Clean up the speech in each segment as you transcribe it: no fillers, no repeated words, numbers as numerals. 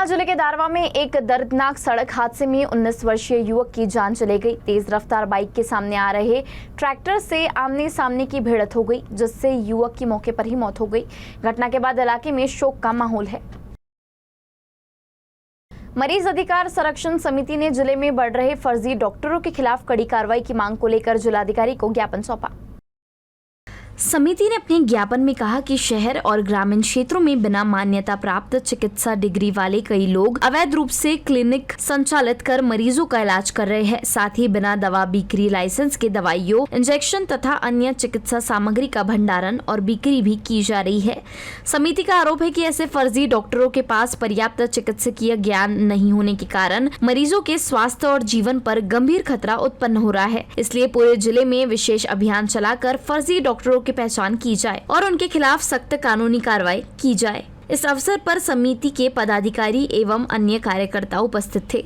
जिले के दारवा में एक दर्दनाक सड़क हादसे में 19 वर्षीय युवक की जान चली गई। तेज रफ्तार बाइक के सामने आ रहे ट्रैक्टर से आमने सामने की भिड़ंत हो गई, जिससे युवक की मौके पर ही मौत हो गई। घटना के बाद इलाके में शोक का माहौल है। मरीज अधिकार संरक्षण समिति ने जिले में बढ़ रहे फर्जी डॉक्टरों के खिलाफ कड़ी कार्रवाई की मांग को लेकर जिलाधिकारी को ज्ञापन सौंपा। समिति ने अपने ज्ञापन में कहा कि शहर और ग्रामीण क्षेत्रों में बिना मान्यता प्राप्त चिकित्सा डिग्री वाले कई लोग अवैध रूप से क्लिनिक संचालित कर मरीजों का इलाज कर रहे हैं। साथ ही बिना दवा बिक्री लाइसेंस के दवाइयों, इंजेक्शन तथा अन्य चिकित्सा सामग्री का भंडारण और बिक्री भी की जा रही है। समिति का आरोप है कि ऐसे फर्जी डॉक्टरों के पास पर्याप्त चिकित्सकीय ज्ञान नहीं होने के कारण मरीजों के स्वास्थ्य और जीवन पर गंभीर खतरा उत्पन्न हो रहा है। इसलिए पूरे जिले में विशेष अभियान चलाकर फर्जी डॉक्टरों की पहचान की जाए और उनके खिलाफ सख्त कानूनी कार्रवाई की जाए। इस अवसर पर समिति के पदाधिकारी एवं अन्य कार्यकर्ता उपस्थित थे।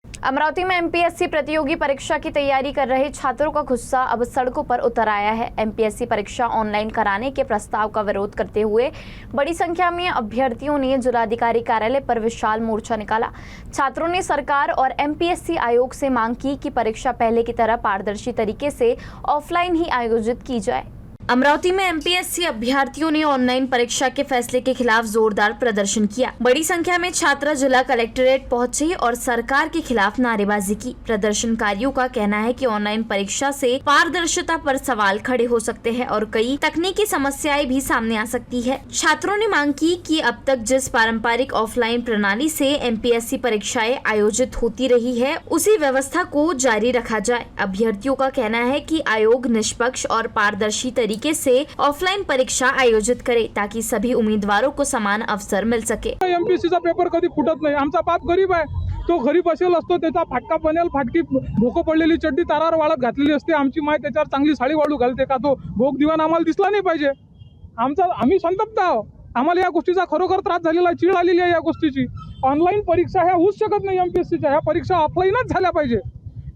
अमरावती में एमपीएससी प्रतियोगी परीक्षा की तैयारी कर रहे छात्रों का गुस्सा अब सड़कों पर उतर आया है। एमपीएससी परीक्षा ऑनलाइन कराने के प्रस्ताव का विरोध करते हुए बड़ी संख्या में अभ्यर्थियों ने जिलाधिकारी कार्यालय पर विशाल मोर्चा निकाला। छात्रों ने सरकार और एमपीएससी आयोग से मांग की कि परीक्षा पहले की तरह पारदर्शी तरीके से ऑफलाइन ही आयोजित की जाए। अमरावती में एमपीएससी अभ्यर्थियों ने ऑनलाइन परीक्षा के फैसले के खिलाफ जोरदार प्रदर्शन किया। बड़ी संख्या में छात्र जिला कलेक्ट्रेट पहुंचे और सरकार के खिलाफ नारेबाजी की। प्रदर्शनकारियों का कहना है कि ऑनलाइन परीक्षा से पारदर्शिता पर सवाल खड़े हो सकते हैं और कई तकनीकी समस्याएं भी सामने आ सकती है। छात्रों ने मांग की कि अब तक जिस पारंपरिक ऑफलाइन प्रणाली से एमपीएससी परीक्षाएं आयोजित होती रही है, उसी व्यवस्था को जारी रखा जाए। अभ्यर्थियों का कहना है कि आयोग निष्पक्ष और पारदर्शी तरीके से ऑफलाइन परीक्षा आयोजित करे ताकि सभी उमेदवारों को समान अवसर मिल सके। एमपीएससीचा पेपर कधी फुटत नाही। आमचा बाप गरीब आहे, तो घरी बसेल असतो, त्याचा फाटका बनेल, फाटकी भोक पडलेली चड्डी तारावर वाळत घातलेली असते। आमची माय त्याच्यावर चांगली साडी वाळू घालते का, तो भोग दिवाण आम्हाला दिसला नाही पाहिजे। आम्ही संतप्त आहोत। आम्हाला या गोष्टीचा खरोखर त्रास झालेला आहे, चीड आलेली आहे या गोष्टीची। ऑनलाईन परीक्षा ह्या होऊच शकत नाही एमपीएससीच्या, ह्या परीक्षा ऑफलाईनच झाल्या पाहिजे।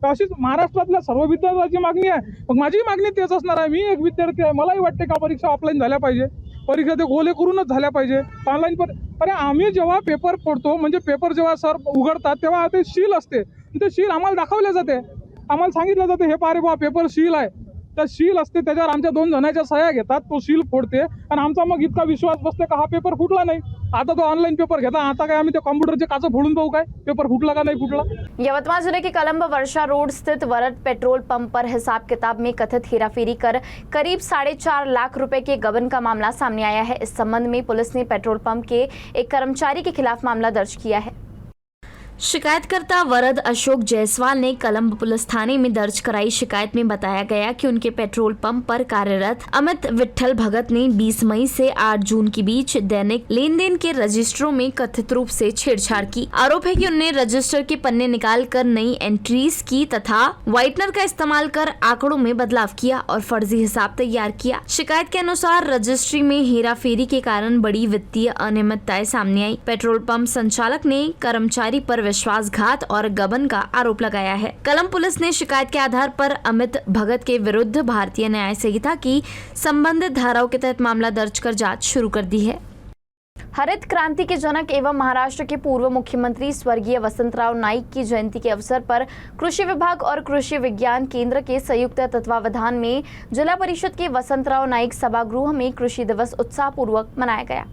अशीच महाराष्ट्रातल्या सर्व विद्यार्थ्यांची मागणी आहे। मग माझी मागणी तेच असणार आहे। मी एक विद्यार्थी आहे, मलाही वाटते का परीक्षा ऑफलाईन झाल्या पाहिजे, परीक्षा ते गोले करूनच झाल्या पाहिजे। ऑनलाईन पर अरे आम्ही जेव्हा पेपर पडतो, म्हणजे पेपर जेव्हा सर उघडतात तेव्हा ते सील असते, ते सील आम्हाला दाखवले जाते, आम्हाला सांगितलं जाते हे पारे बा पेपर सील आहे। त्या सील असते, त्याच्यावर आमच्या 2 जणांच्या सह्या घेतात, तो सील फोडते आणि आमचा मग इतका विश्वास बसते का हा पेपर फुटला नाही। आता तो ऑनलाइन पेपर घेता, आता काय आम्ही ते कॉम्प्युटरचे काच फोडून पाहू काय पेपर फुटला का नहीं फुटला। यवतमाळ जिले के कलंब वर्षा रोड स्थित वरद पेट्रोल पंप पर हिसाब किताब में कथित हेराफेरी कर करीब 4.5 लाख रुपए के गबन का मामला सामने आया है। इस संबंध में पुलिस ने पेट्रोल पंप के एक कर्मचारी के खिलाफ मामला दर्ज किया है। शिकायतकर्ता वरद अशोक जायसवाल ने कलंब पुलिस थाने में दर्ज कराई शिकायत में बताया गया कि उनके पेट्रोल पंप पर कार्यरत अमित विट्ठल भगत ने 20 मई से 8 जून के बीच दैनिक लेन देन के रजिस्टरों में कथित रूप से छेड़छाड़ की। आरोप है कि उन्होंने रजिस्टर के पन्ने निकाल कर नई एंट्रीज की तथा व्हाइटनर का इस्तेमाल कर आंकड़ों में बदलाव किया और फर्जी हिसाब तैयार किया। शिकायत के अनुसार रजिस्ट्री में हेराफेरी के कारण बड़ी वित्तीय अनियमितताएं सामने आई। पेट्रोल पंप संचालक ने कर्मचारी पर विश्वासघात और गबन का आरोप लगाया है। कलंब पुलिस ने शिकायत के आधार पर अमित भगत के विरुद्ध भारतीय न्याय संहिता की संबंधित धाराओं के तहत मामला दर्ज कर जांच शुरू कर दी है। हरित क्रांति के जनक एवं महाराष्ट्र के पूर्व मुख्यमंत्री स्वर्गीय वसंतराव नाईक की जयंती के अवसर पर कृषि विभाग और कृषि विज्ञान केंद्र के संयुक्त तत्वावधान में जिला परिषद के वसंतराव नाईक सभागृह में कृषि दिवस उत्साहपूर्वक मनाया गया।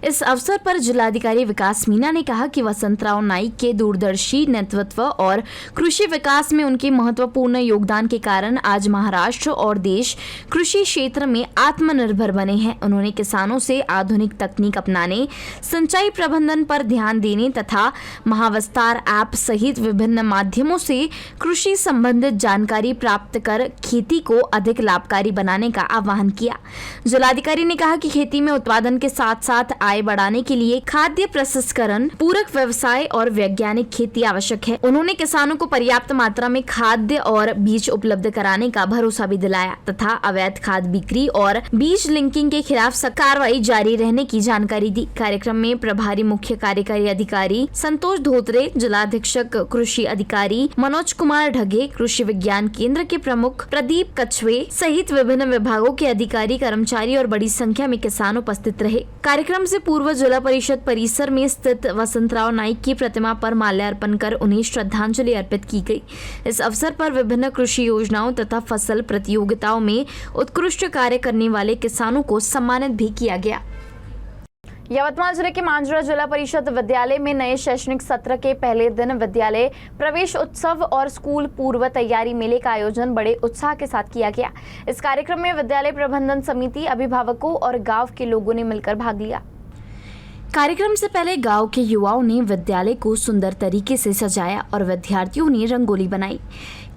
इस अवसर पर जिलाधिकारी विकास मीना ने कहा कि वसंतराव नाईक के दूरदर्शी नेतृत्व और कृषि विकास में उनके महत्वपूर्ण योगदान के कारण आज महाराष्ट्र और देश कृषि क्षेत्र में आत्मनिर्भर बने हैं। उन्होंने किसानों से आधुनिक तकनीक अपनाने, सिंचाई प्रबंधन पर ध्यान देने तथा महाविस्तार ऐप सहित विभिन्न माध्यमों से कृषि संबंधित जानकारी प्राप्त कर खेती को अधिक लाभकारी बनाने का आह्वान किया। जिलाधिकारी ने कहा कि खेती में उत्पादन के साथ साथ आय बढ़ाने के लिए खाद्य प्रसंस्करण, पूरक व्यवसाय और वैज्ञानिक खेती आवश्यक है। उन्होंने किसानों को पर्याप्त मात्रा में खाद्य और बीज उपलब्ध कराने का भरोसा भी दिलाया तथा अवैध खाद बिक्री और बीज लिंकिंग के खिलाफ कार्रवाई जारी रहने की जानकारी दी। कार्यक्रम में प्रभारी मुख्य कार्यकारी अधिकारी संतोष धोत्रे, जिलाधीक्षक कृषि अधिकारी मनोज कुमार ढगे, कृषि विज्ञान केंद्र के प्रमुख प्रदीप कछवे सहित विभिन्न विभागों के अधिकारी, कर्मचारी और बड़ी संख्या में किसान उपस्थित रहे। कार्यक्रम कार्यक्रम से पूर्व जिला परिषद परिसर में स्थित वसंतराव नाइक की प्रतिमा पर माल्यार्पण कर उन्हें श्रद्धांजलि अर्पित की गई। इस अवसर पर विभिन्न कृषि योजनाओं तथा फसल प्रतियोगिताओं में उत्कृष्ट कार्य करने वाले किसानों को सम्मानित भी किया गया। यवतमाल जिले के मांजरा जिला परिषद विद्यालय में नए शैक्षणिक सत्र के पहले दिन विद्यालय प्रवेश उत्सव और स्कूल पूर्व तैयारी मेले का आयोजन बड़े उत्साह के साथ किया गया। इस कार्यक्रम में विद्यालय प्रबंधन समिति, अभिभावकों और गांव के लोगों ने मिलकर भाग लिया। कार्यक्रम से पहले गांव के युवाओं ने विद्यालय को सुंदर तरीके से सजाया और विद्यार्थियों ने रंगोली बनाई।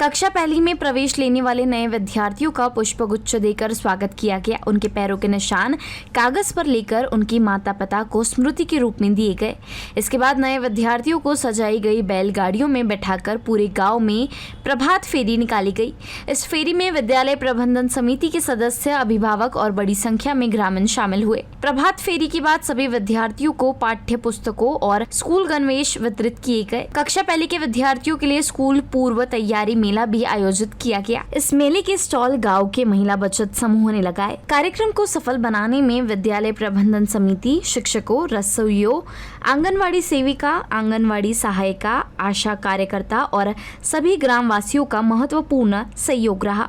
कक्षा पहली में प्रवेश लेने वाले नए विद्यार्थियों का पुष्पगुच्छ देकर स्वागत किया गया। उनके पैरों के निशान कागज पर लेकर उनके माता पिता को स्मृति के रूप में दिए गए। इसके बाद नए विद्यार्थियों को सजाई गई बैलगाड़ियों में बैठाकर पूरे गांव में प्रभात फेरी निकाली गई। इस फेरी में विद्यालय प्रबंधन समिति के सदस्य, अभिभावक और बड़ी संख्या में ग्रामीण शामिल हुए। प्रभात फेरी के बाद सभी विद्यार्थियों को पाठ्य पुस्तकों और स्कूल गणवेश वितरित किए गए। कक्षा पहली के विद्यार्थियों के लिए स्कूल पूर्व तैयारी मेला भी आयोजित किया गया। इस मेले के स्टॉल गांव के महिला बचत समूह ने लगाए। कार्यक्रम को सफल बनाने में विद्यालय प्रबंधन समिति, शिक्षकों, रसोइयों, आंगनवाड़ी सेविका, आंगनवाड़ी सहायिका, आशा कार्यकर्ता और सभी ग्रामवासियों का महत्वपूर्ण सहयोग रहा।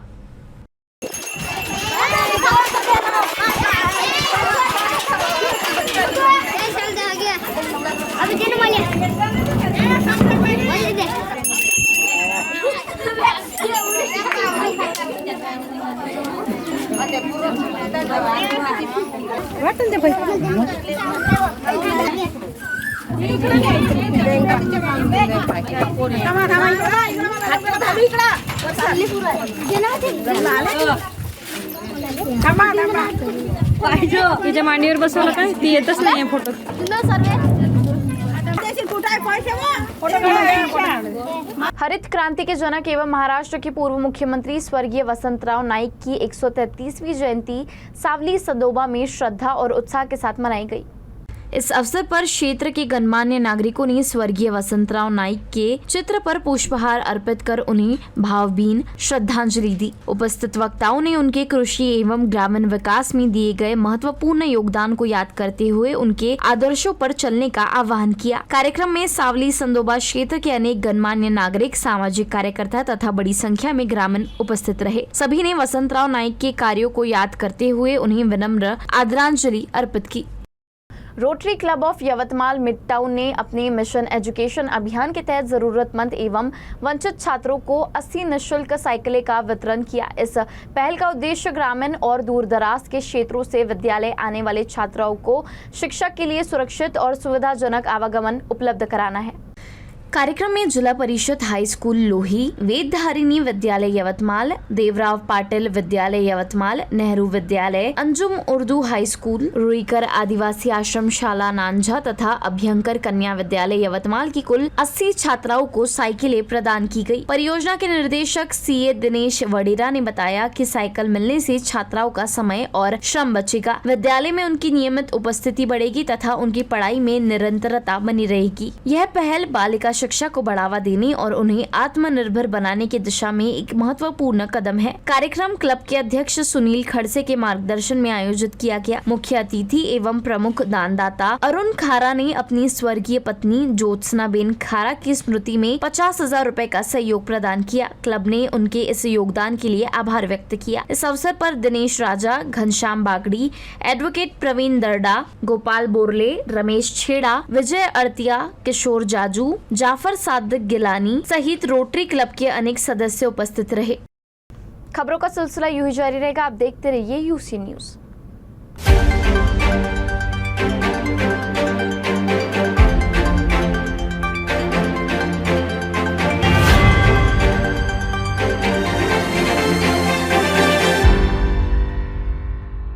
तिच्या मांडीवर बसवलं काय ती येतच नाही फोटो हरित क्रांति के जनक एवं महाराष्ट्र के पूर्व मुख्यमंत्री स्वर्गीय वसंतराव नाइक की 133वीं जयंती सावली सदोबा में श्रद्धा और उत्साह के साथ मनाई गई। इस अवसर पर क्षेत्र के गणमान्य नागरिकों ने स्वर्गीय वसंतराव नाइक के चित्र पर पुष्पहार अर्पित कर उन्हें भावभीनी श्रद्धांजलि दी। उपस्थित वक्ताओं ने उनके कृषि एवं ग्रामीण विकास में दिए गए महत्वपूर्ण योगदान को याद करते हुए उनके आदर्शों पर चलने का आह्वान किया। कार्यक्रम में सावली संदोबा क्षेत्र के अनेक गणमान्य नागरिक, सामाजिक कार्यकर्ता तथा बड़ी संख्या में ग्रामीण उपस्थित रहे। सभी ने वसंतराव नाइक के कार्यों को याद करते हुए उन्हें विनम्र आदरांजलि अर्पित की। Rotary club of Yavatmal mid town ने अपने मिशन एजुकेशन अभियान के तहत जरूरतमंद एवं वंचित छात्रों को 80 निःशुल्क साइकिलें का वितरण किया। इस पहल का उद्देश्य ग्रामीण और दूरदराज के क्षेत्रों से विद्यालय आने वाले छात्राओं को शिक्षा के लिए सुरक्षित और सुविधाजनक आवागमन उपलब्ध कराना है। कार्यक्रम में जिला परिषद हाई स्कूल लोही, वेदधारिणी विद्यालय यवतमाल, देवराव पाटिल विद्यालय यवतमाल, नेहरू विद्यालय, अंजुम उर्दू हाई स्कूल, रुईकर आदिवासी आश्रम शाला नांझा तथा अभ्यंकर कन्या विद्यालय यवतमाल की कुल 80 छात्राओं को साइकिलें प्रदान की गई। परियोजना के निदेशक सीए दिनेश वडेरा ने बताया कि साइकिल मिलने से छात्राओं का समय और श्रम बचेगा, विद्यालय में उनकी नियमित उपस्थिति बढ़ेगी तथा उनकी पढ़ाई में निरंतरता बनी रहेगी। यह पहल बालिका शिक्षा को बढ़ावा देने और उन्हें आत्मनिर्भर बनाने की दिशा में एक महत्वपूर्ण कदम है। कार्यक्रम क्लब के अध्यक्ष सुनील खड़से के मार्गदर्शन में आयोजित किया गया। मुख्य अतिथि एवं प्रमुख दानदाता अरुण खारा ने अपनी स्वर्गीय पत्नी ज्योत्सनाबेन खारा की स्मृति में 50,000 रुपए का सहयोग प्रदान किया। क्लब ने उनके इस योगदान के लिए आभार व्यक्त किया। इस अवसर पर दिनेश राजा, घनश्याम बागड़ी, एडवोकेट प्रवीण दर्डा, गोपाल बोरले, रमेश छेड़ा, विजय अड़तिया, किशोर जाजू, जाफर सादिक गिलानी सहित रोटरी क्लब के अनेक सदस्य उपस्थित रहे। खबरों का सिलसिला यूं ही जारी रहेगा। आप देखते रहिए यूसी न्यूज।